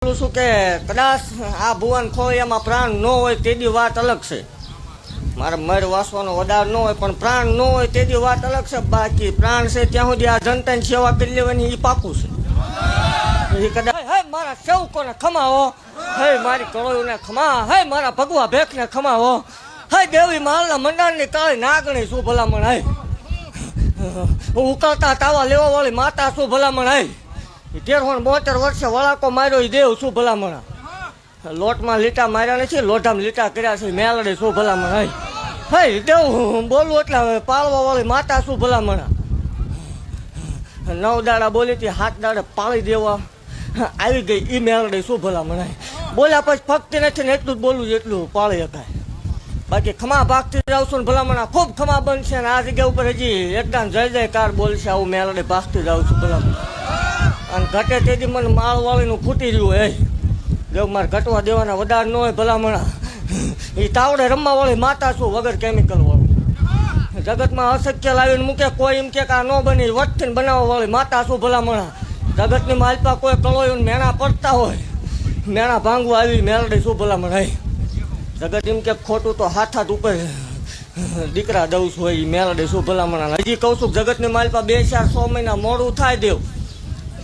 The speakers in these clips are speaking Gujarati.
બોલું છું કે કદાચ આ ભુવન ખોડિયામાં પ્રાણ ન હોય તેની વાત અલગ છે. મારે મર વાસવાનો વધાર ન હોય પણ પ્રાણ ન હોય તેની વાત અલગ છે. બાકી પ્રાણ છે ત્યાં સુધી આ જનતાની સેવા કરી લેવાની એ પાકું છે. એ કદાચ હે મારા સેવકોને ખમાવો, હે મારી કળોયુને ખમા, હે મારા ભગવા ભેખને ખમાવો, હે દેવી માલના મંડાણની કાળી નાગણી શું ભલામણ, હે ઉકળતા તાવા લેવા વાળી માતા શું ભલામણ, હે 1372 વર્ષે વળાકો માર્યો એ દેવ શું ભલામણ, લોટમાં લીટા માર્યા નથી, લોઢામાં લીટા કર્યા છે મેલડે શું ભલામણ, હે દેવ બોલું એટલે પાળવા વાળી માતા શું ભલામણ, 9 દાડા બોલી હતી 7 દાડે પાળી દેવા આવી ગઈ એ મેલડે શું ભલામણ, બોલ્યા પછી ફક્ત નથી ને એટલું જ બોલું જેટલું પાળી શકાય. બાકી ખમા ભાગતી જાઉં છું ને ભલામણ ખૂબ ખમા બનશે ને આ જગ્યા ઉપર હજી એકદમ જય જયકાર બોલશે આવું મેલડે ભાગતી જાઉં છું ભલામણ. અને ઘટે તેથી મને માળવાળીનું ફૂટી રહ્યું હે દેવ મારે ઘટવા દેવાના વધાર ન હોય ભલામણા. એ તાવડે રમવાવાળી માતા શું વગર કેમિકલ વાળું જગતમાં અશક્ય લાવીને મૂકે કોઈ એમ કે આ ન બની વટથી બનાવવાવાળી માતા શું ભલામણા. જગતની માલપા કોઈ કળોયું મેણા પડતા હોય મેણા ભાંગવા આવી મેલડી શું ભલામણ, હે જગત એમ કે ખોટું તો હાથ ઉપર દીકરા દઉં છું હોય એ મેલડી શું ભલામણા. હજી કહું છું જગતની માલપા 2-4 મહિના મોડું થાય દેવ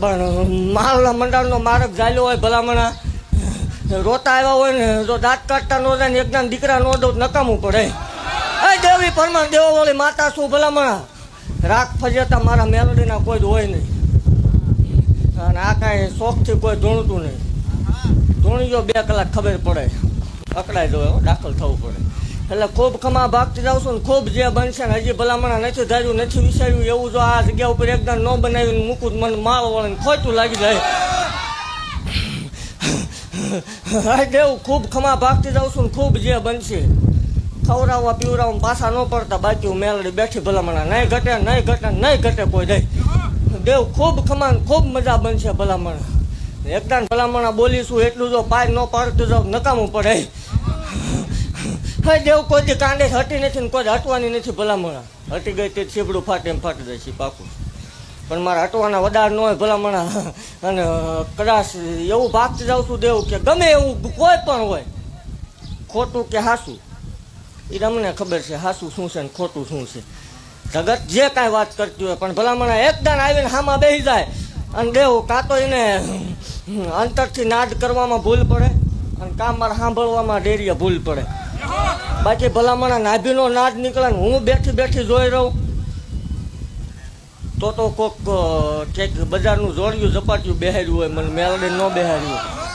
પણ માલના મંડળનો માર્ગ ચાલ્યો હોય ભલામણા. રોતા આવ્યા હોય ને જો દાંત કાઢતા ન જાય ને એકદમ દીકરા ન દઉં નકામું પડે. એ દેવી પરમાન દેવાવાળી માતા શું ભલામણા. રાગ ફજેતા મારા મેલડીના કોઈ જ હોય નહીં અને આ કાંઈ શોખથી કોઈ ધૂણતું નહીં. ધૂણી જો 2 કલાક ખબર પડે અકળાઈ જવાય દાખલ થવું પડે. એટલે ખૂબ ખમા ભાગતી જાઉં છું ને ખૂબ જે બનશે ને હજી ભલામણા નથી ધાર્યું નથી વિચાર્યું એવું જો આ જગ્યા ઉપર એકદમ ન બનાવીને મૂકું મને માળ વળે ખોટું લાગી જાય. હા દેવું ખૂબ ખમા ભાગતી જાઉં છું ને ખૂબ જે બનશે ખવડાવવા પીવડાવવા પાછા ન પડતા બાકી હું મેલડી બેઠી ભલામણા નહીં ઘટે નહીં ઘટે નહીં ઘટે કોઈ દઈ દેવ ખૂબ ખમા ખૂબ મજા બનશે ભલામણા. એકદમ ભલામણા બોલીશું એટલું જો પાય ન પાડતું જાવ નકામું પડે. હા દેવ કોઈ દી કાંડે હટી નથી ને કોઈ હટવાની નથી ભલામણા. હટી ગઈ તે છીબડું ફાટે એમ ફાટી જાય છે પાકું પણ મારે હટવાના વધાર ન હોય ભલામણા. અને કદાચ એવું ભાગતી જાઉં છું દેવું કે ગમે એવું કોઈ પણ હોય ખોટું કે હાસું એ તમને ખબર છે હાસું શું છે ને ખોટું શું છે. જગત જે કાંઈ વાત કરતી હોય પણ ભલામણા એકદમ આવીને હામાં બેસી જાય અને દેવું કાં તો એને અંતરથી નાદ કરવામાં ભૂલ પડે અને કામ મારે સાંભળવામાં ડેરીએ ભૂલ પડે. બાકી ભલામણા નાભીનો નાદ નીકળે ને હું બેઠી બેઠી જોઈ રહું તો કોક ક્યાંક બજારનું જોડ્યું ઝપાટ્યું બેહાર્યું હોય મને મેલડી ન બેહાર્યું.